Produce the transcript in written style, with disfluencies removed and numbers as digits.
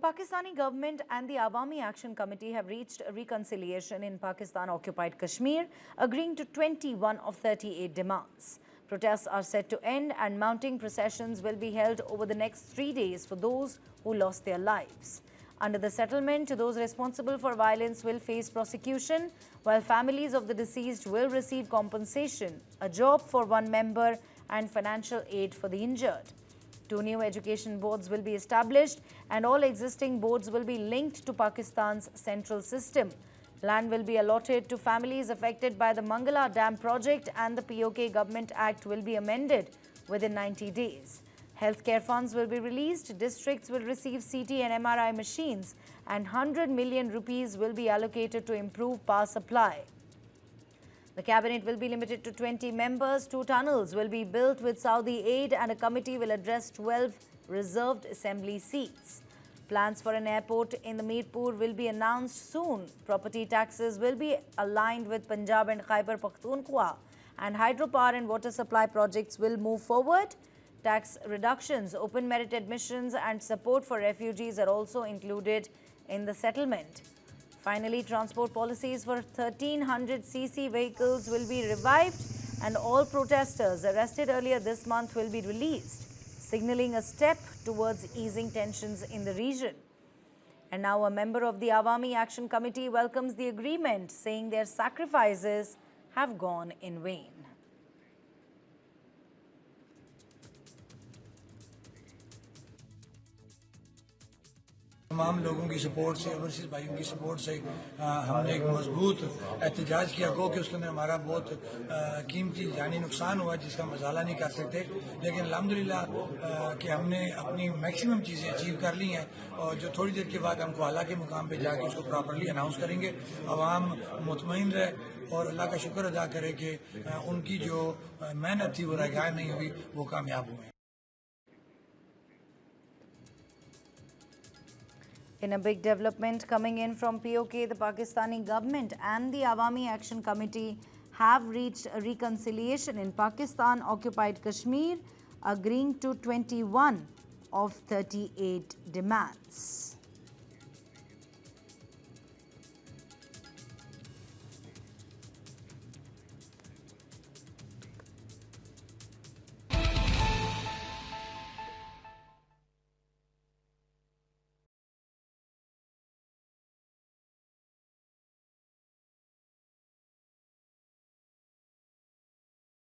Pakistani government and the Awami Action Committee have reached a reconciliation in Pakistan-occupied Kashmir, agreeing to 21 of 38 demands. Protests are set to end and mounting processions will be held over the next 3 days for those who lost their lives. Under the settlement, those responsible for violence will face prosecution, while families of the deceased will receive compensation, a job for one member, and financial aid for the injured. 2 new education boards will be established and all existing boards will be linked to Pakistan's central system. Land will be allotted to families affected by the Mangala Dam project and the POK Government Act will be amended within 90 days. Healthcare funds will be released, districts will receive CT and MRI machines and 100 million rupees will be allocated to improve power supply. The cabinet will be limited to 20 members. 2 tunnels will be built with Saudi aid and a committee will address 12 reserved assembly seats. Plans for an airport in the Mirpur will be announced soon. Property taxes will be aligned with Punjab and Khyber Pakhtunkhwa and hydropower and water supply projects will move forward. Tax reductions, open merit admissions and support for refugees are also included in the settlement. Finally, transport policies for 1300cc vehicles will be revived and all protesters arrested earlier this month will be released, signaling a step towards easing tensions in the region. And now a member of the Awami Action Committee welcomes the agreement, saying their sacrifices have gone in vain. तमाम लोगों की support से, overseas भाइयों की support से हमने एक मजबूत एहतजाज किया गो कि उसके अंदर हमारा बहुत कीमती जानी नुकसान हुआ जिसका मजाला नहीं कर सकते, लेकिन अल्हम्दुलिल्लाह कि हमने अपनी मैक्सिमम चीज़ें अचीव कर ली हैं और जो थोड़ी देर के बाद हम आला के मुकाम पे जाके उसको प्रॉपरली अनाउंस करेंगे। अवाम मुतमईन रहे और अल्लाह का शुक्र अदा करे कि उनकी जो मेहनत थी वो रगाय नहीं हुई, वो कामयाब हुए। In a big development coming in from POK, the Pakistani government and the Awami Action Committee have reached a reconciliation in Pakistan-occupied Kashmir, agreeing to 21 of 38 demands.